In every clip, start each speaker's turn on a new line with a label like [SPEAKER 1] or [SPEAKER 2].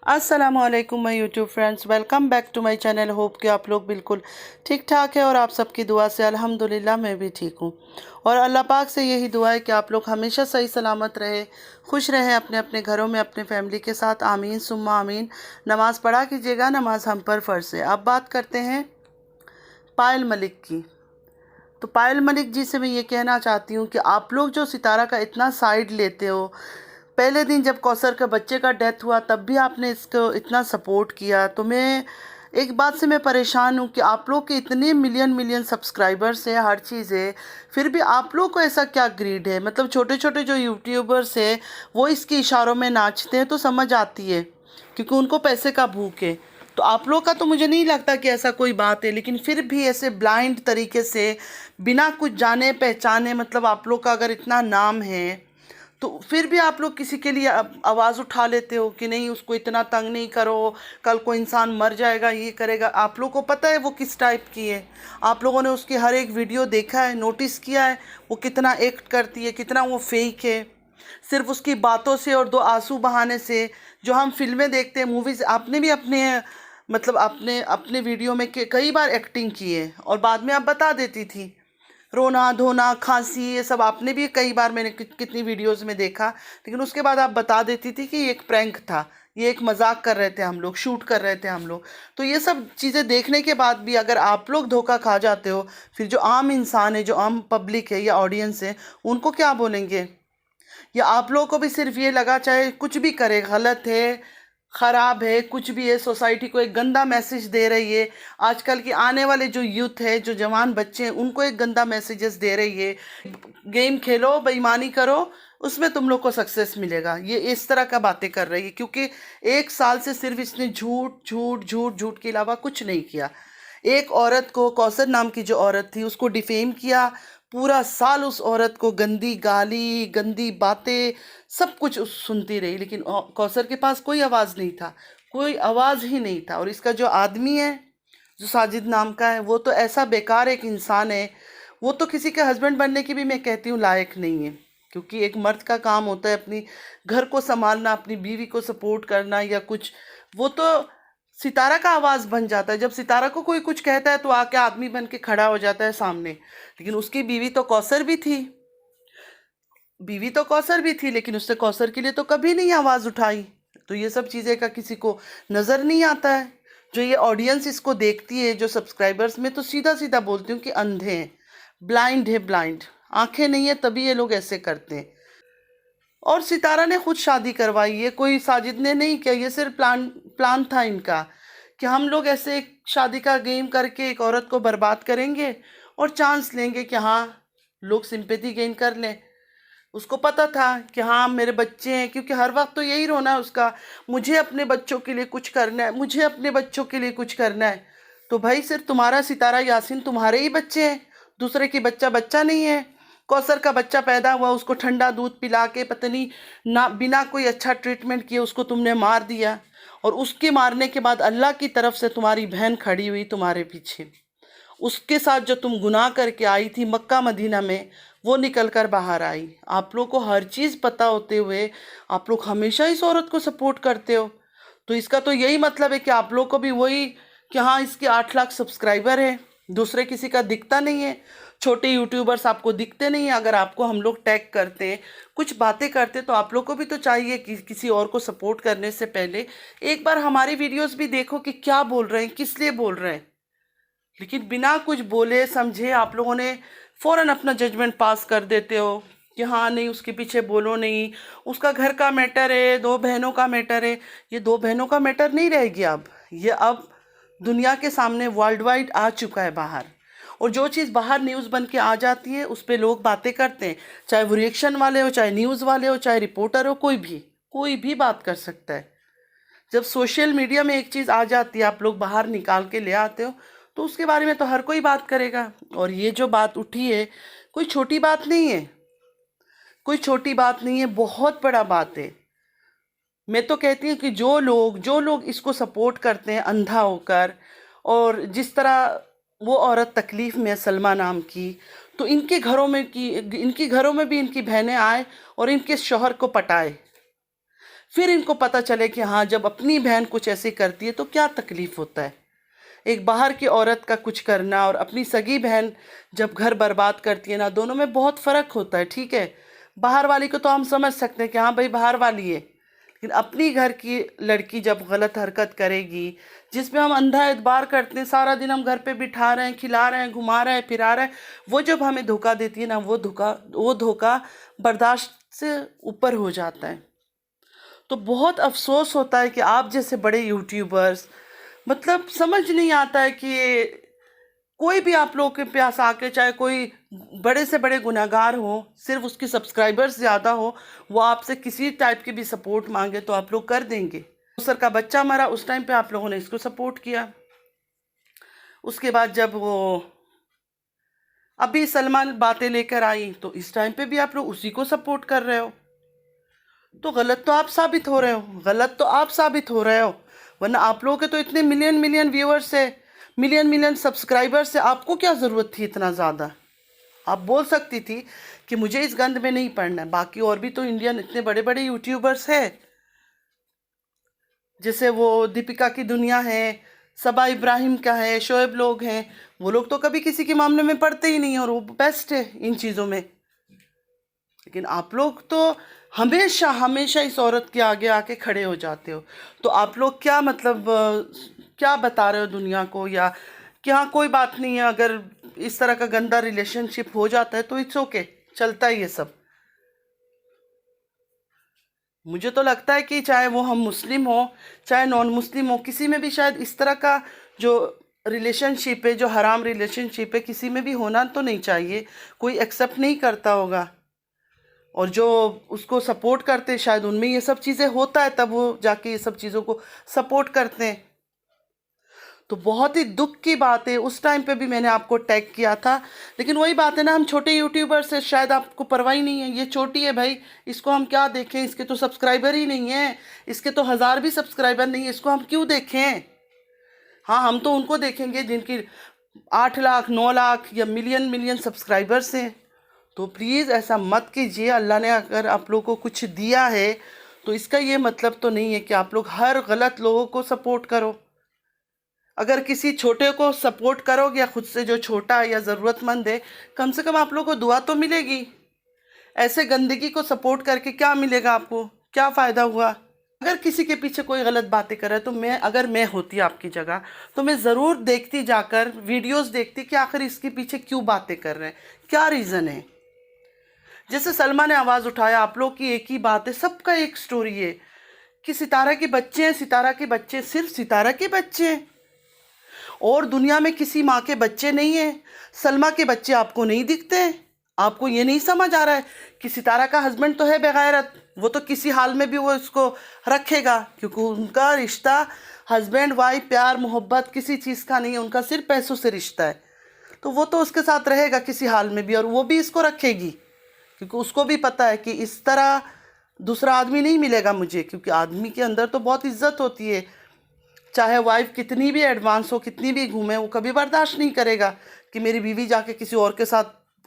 [SPEAKER 1] अस्सलामुअलैकुम my YouTube friends, welcome back to my channel. Hope कि आप लोग बिल्कुल ठीक ठाक है और आप सबकी दुआ से अल्हम्दुलिल्लाह मैं भी ठीक हूँ। और अल्लाह पाक से यही दुआ है कि आप लोग हमेशा सही सलामत रहे, खुश रहें अपने अपने घरों में अपने फैमिली के साथ। आमीन सुम्मा आमीन। नमाज़ पढ़ा कीजिएगा, नमाज हम पर फ़र्ज़ है। अब बात करते हैं पायल मलिक की। तो पायल मलिक जी से मैं ये कहना चाहती हूँ कि आप लोग जो सितारा का इतना साइड लेते हो, पहले दिन जब कौसर के बच्चे का डेथ हुआ तब भी आपने इसको इतना सपोर्ट किया। तो मैं एक बात से मैं परेशान हूँ कि आप लोग के इतने मिलियन मिलियन सब्सक्राइबर्स है, हर चीज़ है, फिर भी आप लोग को ऐसा क्या ग्रीड है। मतलब छोटे छोटे जो यूट्यूबर्स है वो इसके इशारों में नाचते हैं तो समझ आती है, क्योंकि उनको पैसे का भूख है। तो आप लोग का तो मुझे नहीं लगता कि ऐसा कोई बात है, लेकिन फिर भी ऐसे ब्लाइंड तरीके से बिना कुछ जाने पहचाने, मतलब आप लोग का अगर इतना नाम है तो फिर भी आप लोग किसी के लिए आवाज़ उठा लेते हो कि नहीं उसको इतना तंग नहीं करो, कल को इंसान मर जाएगा, ये करेगा। आप लोग को पता है वो किस टाइप की है। आप लोगों ने उसकी हर एक वीडियो देखा है, नोटिस किया है वो कितना एक्ट करती है, कितना वो फेक है। सिर्फ उसकी बातों से और दो आंसू बहाने से जो हम फिल्में देखते हैं, मूवीज़, आपने भी अपने मतलब अपने अपने वीडियो में कई बार एक्टिंग की है और बाद में आप बता देती थी। रोना धोना खांसी ये सब आपने भी कई बार मैंने कितनी वीडियोस में देखा, लेकिन उसके बाद आप बता देती थी कि ये एक प्रैंक था, ये एक मजाक कर रहे थे हम लोग, शूट कर रहे थे हम लोग। तो ये सब चीज़ें देखने के बाद भी अगर आप लोग धोखा खा जाते हो, फिर जो आम इंसान है, जो आम पब्लिक है या ऑडियंस है, उनको क्या बोलेंगे। या आप लोगों को भी सिर्फ ये लगा चाहे कुछ भी करे, गलत है, ख़राब है, कुछ भी है, सोसाइटी को एक गंदा मैसेज दे रही है। आजकल की आने वाले जो यूथ है, जो जवान बच्चे हैं, उनको एक गंदा मैसेजेस दे रही है। गेम खेलो, बेईमानी करो, उसमें तुम लोग को सक्सेस मिलेगा, ये इस तरह का बातें कर रही है। क्योंकि एक साल से सिर्फ इसने झूठ झूठ झूठ झूठ के अलावा कुछ नहीं किया। एक औरत को, कौसर नाम की जो औरत थी, उसको डिफेम किया। पूरा साल उस औरत को गंदी गाली, गंदी बातें, सब कुछ सुनती रही, लेकिन कौसर के पास कोई आवाज़ नहीं था, कोई आवाज़ ही नहीं था। और इसका जो आदमी है, जो साजिद नाम का है, वो तो ऐसा बेकार एक इंसान है, वो तो किसी के हस्बैंड बनने की भी मैं कहती हूँ लायक नहीं है। क्योंकि एक मर्द का काम होता है अपनी घर को संभालना, अपनी बीवी को सपोर्ट करना या कुछ। वो तो सितारा का आवाज़ बन जाता है, जब सितारा को कोई कुछ कहता है तो आके आदमी बन के खड़ा हो जाता है सामने। लेकिन उसकी बीवी तो कौसर भी थी, बीवी तो कौसर भी थी, लेकिन उसने कौसर के लिए तो कभी नहीं आवाज़ उठाई। तो ये सब चीज़ें का किसी को नज़र नहीं आता है। जो ये ऑडियंस इसको देखती है, जो सब्सक्राइबर्स, में तो सीधा सीधा बोलती हूँ कि अंधे हैं, ब्लाइंड है, ब्लाइंड। आंखें नहीं है तभी ये लोग ऐसे करते हैं। और सितारा ने खुद शादी करवाई है, कोई साजिद ने नहीं किया। ये सिर्फ प्लान प्लान था इनका कि हम लोग ऐसे एक शादी का गेम करके एक औरत को बर्बाद करेंगे और चांस लेंगे कि हाँ लोग सिंपैथी गेन कर लें। उसको पता था कि हाँ मेरे बच्चे हैं, क्योंकि हर वक्त तो यही रोना है उसका, मुझे अपने बच्चों के लिए कुछ करना है, मुझे अपने बच्चों के लिए कुछ करना है। तो भाई सिर्फ तुम्हारा सितारा यासीन तुम्हारे ही बच्चे हैं, दूसरे की बच्चा बच्चा नहीं है। कौसर का बच्चा पैदा हुआ, उसको ठंडा दूध पिला के पता नहीं ना, बिना कोई अच्छा ट्रीटमेंट किए उसको तुमने मार दिया। और उसके मारने के बाद अल्लाह की तरफ से तुम्हारी बहन खड़ी हुई तुम्हारे पीछे, उसके साथ जो तुम गुनाह करके आई थी मक्का मदीना में, वो निकल कर बाहर आई। आप लोग को हर चीज़ पता होते हुए आप लोग हमेशा इस औरत को सपोर्ट करते हो। तो इसका तो यही मतलब है कि आप लोग को भी वही कि हाँ इसके 8 लाख सब्सक्राइबर है, दूसरे किसी का दिखता नहीं है। छोटे यूट्यूबर्स आपको दिखते नहीं हैं। अगर आपको हम लोग टैग करते हैं, कुछ बातें करते हैं, तो आप लोग को भी तो चाहिए कि किसी और को सपोर्ट करने से पहले एक बार हमारी वीडियोस भी देखो कि क्या बोल रहे हैं, किस लिए बोल रहे हैं। लेकिन बिना कुछ बोले समझे आप लोगों ने फ़ौरन अपना जजमेंट पास कर देते हो कि हाँ नहीं उसके पीछे बोलो नहीं, उसका घर का मैटर है, दो बहनों का मैटर है। ये दो बहनों का मैटर नहीं रहेगी अब, ये अब दुनिया के सामने वर्ल्ड वाइड आ चुका है बाहर। और जो चीज़ बाहर न्यूज़ बन के आ जाती है उस पर लोग बातें करते हैं, चाहे वो रिएक्शन वाले हो, चाहे न्यूज़ वाले हो, चाहे रिपोर्टर हो, कोई भी बात कर सकता है। जब सोशल मीडिया में एक चीज़ आ जाती है, आप लोग बाहर निकाल के ले आते हो, तो उसके बारे में तो हर कोई बात करेगा। और ये जो बात उठी है कोई छोटी बात नहीं है, कोई छोटी बात नहीं है, बहुत बड़ा बात है। मैं तो कहती हूँ कि जो लोग इसको सपोर्ट करते हैं अंधा होकर, और जिस तरह वो औरत तकलीफ़ में है सलमा नाम की, तो इनके घरों में भी इनकी बहनें आए और इनके शौहर को पटाए। फिर इनको पता चले कि हाँ, जब अपनी बहन कुछ ऐसे करती है तो क्या तकलीफ़ होता है। एक बाहर की औरत का कुछ करना और अपनी सगी बहन जब घर बर्बाद करती है ना, दोनों में बहुत फ़र्क होता है। ठीक है, बाहर वाली को तो हम समझ सकते हैं कि हाँ भाई बाहर वाली है, लेकिन अपनी घर की लड़की जब गलत हरकत करेगी, जिसमें हम अंधा एतबार करते हैं, सारा दिन हम घर पे बिठा रहे हैं, खिला रहे हैं, घुमा रहे हैं, फिरा रहे हैं, वो जब हमें धोखा देती है ना, वो धोखा बर्दाश्त से ऊपर हो जाता है। तो बहुत अफसोस होता है कि आप जैसे बड़े यूट्यूबर्स, मतलब समझ नहीं आता है कि कोई भी आप लोगों के पास आके, चाहे कोई बड़े से बड़े गुनहगार हो, सिर्फ उसकी सब्सक्राइबर्स ज़्यादा हो, वो आपसे किसी टाइप की भी सपोर्ट मांगे तो आप लोग कर देंगे। सर का बच्चा मरा, उस टाइम पे आप लोगों ने इसको सपोर्ट किया। उसके बाद जब वो अभी सलमान बातें लेकर आई तो इस टाइम पे भी आप लोग उसी को सपोर्ट कर रहे हो। तो गलत तो आप साबित हो रहे हो, गलत तो आप साबित हो रहे हो, वरना आप लोगों के तो इतने मिलियन मिलियन व्यूअर्स है, मिलियन मिलियन सब्सक्राइबर्स है, आपको क्या ज़रूरत थी इतना ज़्यादा। आप बोल सकती थी कि मुझे इस गंद में नहीं पड़ना है। बाकी और भी तो इंडियन इतने बड़े बड़े यूट्यूबर्स हैं, जैसे वो दीपिका की दुनिया है, सबा इब्राहिम का है, शोएब लोग हैं, वो लोग तो कभी किसी के मामले में पड़ते ही नहीं और वो बेस्ट है इन चीज़ों में। लेकिन आप लोग तो हमेशा हमेशा इस औरत के आगे आके खड़े हो जाते हो। तो आप लोग क्या मतलब क्या बता रहे हो दुनिया को, या कि हाँ कोई बात नहीं है, अगर इस तरह का गंदा रिलेशनशिप हो जाता है तो इट्स ओके, चलता ही ये सब। मुझे तो लगता है कि चाहे वो हम मुस्लिम हो चाहे नॉन मुस्लिम हो, किसी में भी शायद इस तरह का जो रिलेशनशिप है, जो हराम रिलेशनशिप है, किसी में भी होना तो नहीं चाहिए। कोई एक्सेप्ट नहीं करता होगा, और जो उसको सपोर्ट करते हैं शायद उनमें ये सब चीज़ें होता है, तब वो जाके ये सब चीज़ों को सपोर्ट करते हैं। तो बहुत ही दुख की बात है। उस टाइम पे भी मैंने आपको टैग किया था, लेकिन वही बात है ना, हम छोटे यूट्यूबर से शायद आपको परवाह ही नहीं है। ये छोटी है भाई, इसको हम क्या देखें, इसके तो सब्सक्राइबर ही नहीं है, इसके तो 1000 भी सब्सक्राइबर नहीं है, इसको हम क्यों देखें। हाँ, हम तो उनको देखेंगे जिनकी 8 लाख 9 लाख या मिलियन मिलियन सब्सक्राइबर्स हैं। तो प्लीज़ ऐसा मत कीजिए। अल्लाह ने अगर आप लोगों को कुछ दिया है तो इसका ये मतलब तो नहीं है कि आप लोग हर गलत लोगों को सपोर्ट करो। अगर किसी छोटे को सपोर्ट करोगे या खुद से जो छोटा है या ज़रूरतमंद है, कम से कम आप लोगों को दुआ तो मिलेगी। ऐसे गंदगी को सपोर्ट करके क्या मिलेगा आपको, क्या फ़ायदा हुआ। अगर किसी के पीछे कोई गलत बातें कर रहा है तो अगर मैं होती आपकी जगह तो मैं ज़रूर देखती, जाकर वीडियोस देखती कि आखिर इसके पीछे क्यों बातें कर रहे हैं, क्या रीज़न है। जैसे सलमा ने आवाज़ उठाया, आप लोग की एक ही बात है, सबका एक स्टोरी है कि सितारा के बच्चे हैं, सितारा के बच्चे सिर्फ सितारा के बच्चे हैं और दुनिया में किसी माँ के बच्चे नहीं हैं। सलमा के बच्चे आपको नहीं दिखते हैं। आपको ये नहीं समझ आ रहा है कि सितारा का हस्बैंड तो है बेगैरत, वो तो किसी हाल में भी वो इसको रखेगा, क्योंकि उनका रिश्ता हस्बैंड वाइफ प्यार मोहब्बत किसी चीज़ का नहीं है, उनका सिर्फ पैसों से रिश्ता है। तो वो तो उसके साथ रहेगा किसी हाल में भी, और वो भी इसको रखेगी, क्योंकि उसको भी पता है कि इस तरह दूसरा आदमी नहीं मिलेगा मुझे, क्योंकि आदमी के अंदर तो बहुत इज्जत होती है। चाहे वाइफ कितनी भी एडवांस हो, कितनी भी घूमे, वो कभी बर्दाश्त नहीं करेगा कि मेरी बीवी जाके किसी और के साथ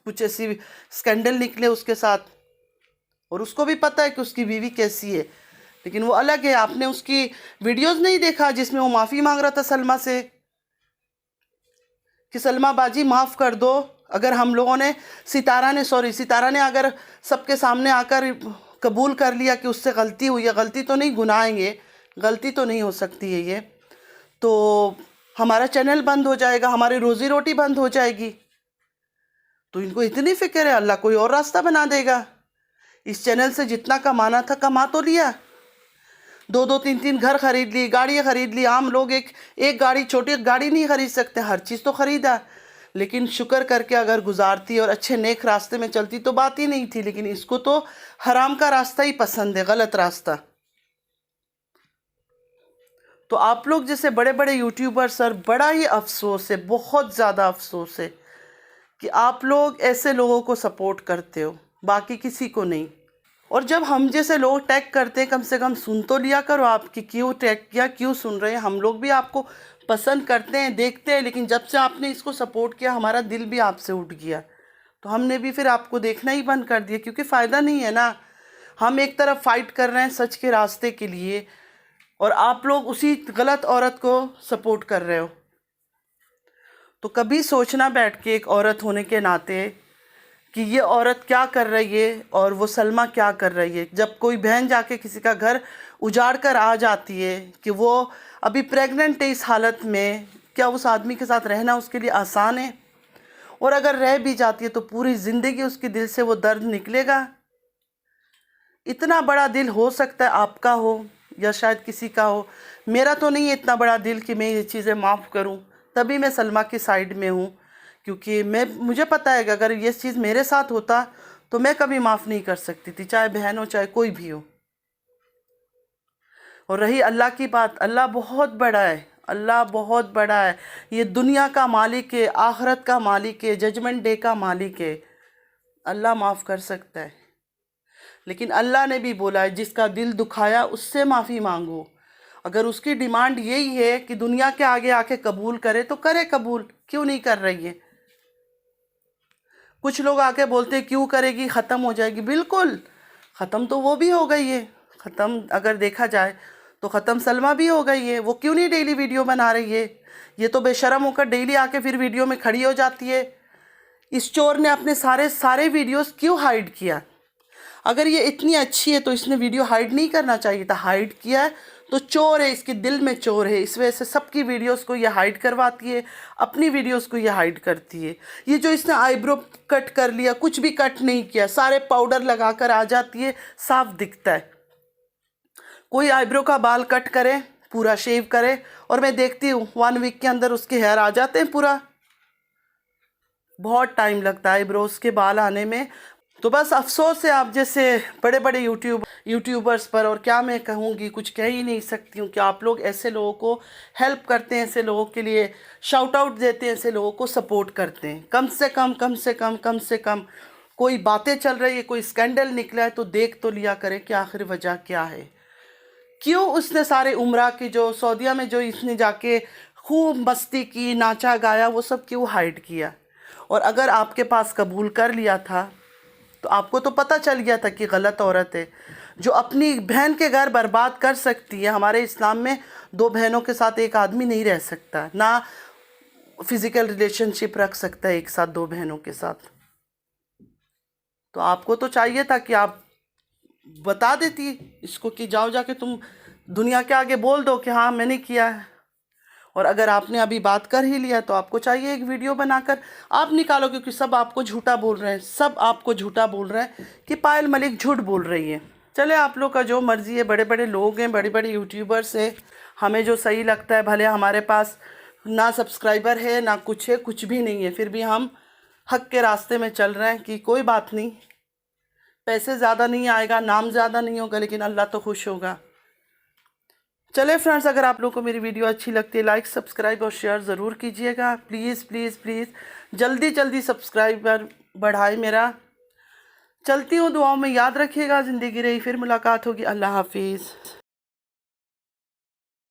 [SPEAKER 1] कुछ ऐसी स्कैंडल निकले उसके साथ। और उसको भी पता है कि उसकी बीवी कैसी है, लेकिन वो अलग है। आपने उसकी वीडियोस नहीं देखा जिसमें वो माफ़ी मांग रहा था सलमा से कि सलमा बाजी माफ़ कर दो। अगर हम लोगों ने सितारा ने अगर सबके सामने आकर कबूल कर लिया कि उससे गलती हुई है, गलती तो नहीं गुनाहेंगे, गलती तो नहीं हो सकती है ये, तो हमारा चैनल बंद हो जाएगा, हमारी रोज़ी रोटी बंद हो जाएगी। तो इनको इतनी फिक्र है, अल्लाह कोई और रास्ता बना देगा। इस चैनल से जितना कमाना था कमा तो लिया, 2-2 3-3 घर खरीद ली, गाड़ियाँ खरीद ली। आम लोग एक गाड़ी, छोटी गाड़ी नहीं खरीद सकते, हर चीज़ तो खरीदा। लेकिन शुक्र करके अगर गुजारती और अच्छे नेक रास्ते में चलती तो बात ही नहीं थी। लेकिन इसको तो हराम का रास्ता ही पसंद है, गलत रास्ता। तो आप लोग जैसे बड़े बड़े यूट्यूबर सर, बड़ा ही अफसोस है, बहुत ज़्यादा अफसोस है कि आप लोग ऐसे लोगों को सपोर्ट करते हो, बाकी किसी को नहीं। और जब हम जैसे लोग टैग करते हैं, कम से कम सुन तो लिया करो आप कि क्यों टैग किया, क्यों सुन रहे हैं। हम लोग भी आपको पसंद करते हैं, देखते हैं, लेकिन जब से आपने इसको सपोर्ट किया हमारा दिल भी आपसे उठ गया, तो हमने भी फिर आपको देखना ही बंद कर दिया, क्योंकि फ़ायदा नहीं है ना। हम एक तरफ फाइट कर रहे हैं सच के रास्ते के लिए, और आप लोग उसी गलत औरत को सपोर्ट कर रहे हो। तो कभी सोचना बैठ के एक औरत होने के नाते कि ये औरत क्या कर रही है और वो सलमा क्या कर रही है। जब कोई बहन जाके किसी का घर उजाड़ कर आ जाती है कि वो अभी प्रेग्नेंट है, इस हालत में क्या उस आदमी के साथ रहना उसके लिए आसान है? और अगर रह भी जाती है तो पूरी ज़िंदगी उसके दिल से वो दर्द निकलेगा? इतना बड़ा दिल हो सकता है आपका हो या शायद किसी का हो, मेरा तो नहीं है इतना बड़ा दिल कि मैं ये चीज़ें माफ़ करूं। तभी मैं सलमा की साइड में हूं, क्योंकि मुझे पता है कि अगर ये चीज़ मेरे साथ होता तो मैं कभी माफ़ नहीं कर सकती थी, चाहे बहन हो चाहे कोई भी हो। और रही अल्लाह की बात, अल्लाह बहुत बड़ा है, अल्लाह बहुत बड़ा है। ये दुनिया का मालिक है, आखिरत का मालिक है, जजमेंट डे का मालिक है। अल्लाह माफ़ कर सकता है, लेकिन अल्लाह ने भी बोला है जिसका दिल दुखाया उससे माफ़ी मांगो। अगर उसकी डिमांड यही है कि दुनिया के आगे आके कबूल करे तो करे कबूल, क्यों नहीं कर रही है? कुछ लोग आके बोलते हैं क्यों करेगी, ख़त्म हो जाएगी। बिल्कुल ख़त्म तो वो भी हो गई है, ख़त्म अगर देखा जाए तो ख़त्म सलमा भी हो गई है। वो क्यों नहीं डेली वीडियो बना रही है? ये तो बेशरम होकर डेली आके फिर वीडियो में खड़ी हो जाती है। इस चोर ने अपने सारे वीडियोस क्यों हाइड किया? अगर ये इतनी अच्छी है तो इसने वीडियो हाइड नहीं करना चाहिए था। हाइड किया है तो चोर है, इसके दिल में चोर है, इस वजह से सबकी वीडियोस को ये हाइड करवाती है, अपनी वीडियोस को ये हाइड करती है। ये जो इसने आईब्रो कट कर लिया, कुछ भी कट नहीं किया, सारे पाउडर लगाकर आ जाती है, साफ दिखता है। कोई आईब्रो का बाल कट करे, पूरा शेव करे, और मैं देखती हूँ 1 वीक के अंदर उसके हेयर आ जाते हैं पूरा। बहुत टाइम लगता है आईब्रोज के बाल आने में। तो बस अफसोस है आप जैसे बड़े बड़े यूट्यूबर्स पर, और क्या मैं कहूँगी, कुछ कह ही नहीं सकती हूँ कि आप लोग ऐसे लोगों को हेल्प करते हैं, ऐसे लोगों के लिए शाउट आउट देते हैं, ऐसे लोगों को सपोर्ट करते हैं। कम से कम कोई बातें चल रही है, कोई स्कैंडल निकला है तो देख तो लिया करें कि आखिर वजह क्या है। क्यों उसने सारे उम्रा की जो सऊदीया में जो इसने जाके खूब मस्ती की, नाचा गाया, वो सब क्यों हाइड किया? और अगर आपके पास कबूल कर लिया था तो आपको तो पता चल गया था कि गलत औरत है जो अपनी बहन के घर बर्बाद कर सकती है। हमारे इस्लाम में 2 बहनों के साथ एक आदमी नहीं रह सकता, ना फिजिकल रिलेशनशिप रख सकता है एक साथ 2 बहनों के साथ। तो आपको तो चाहिए था कि आप बता देती इसको कि जाओ जाके तुम दुनिया के आगे बोल दो कि हाँ मैंने किया है। और अगर आपने अभी बात कर ही लिया तो आपको चाहिए एक वीडियो बनाकर आप निकालो, क्योंकि सब आपको झूठा बोल रहे हैं, सब आपको झूठा बोल रहे हैं कि पायल मलिक झूठ बोल रही है। चले आप लोग का जो मर्ज़ी है, बड़े बड़े लोग हैं, बड़े बड़े यूट्यूबर्स हैं, हमें जो सही लगता है, भले हमारे पास ना सब्सक्राइबर है ना कुछ है, कुछ भी नहीं है, फिर भी हम हक के रास्ते में चल रहे हैं कि कोई बात नहीं, पैसे ज़्यादा नहीं आएगा, नाम ज़्यादा नहीं होगा, लेकिन अल्लाह तो खुश होगा। चले फ्रेंड्स, अगर आप लोगों को मेरी वीडियो अच्छी लगती है, लाइक सब्सक्राइब और शेयर ज़रूर कीजिएगा। प्लीज़ प्लीज़ प्लीज़ जल्दी जल्दी सब्सक्राइबर बढ़ाए मेरा। चलती हूँ, दुआओं में याद रखिएगा। ज़िंदगी रही फिर मुलाकात होगी। अल्लाह हाफिज़।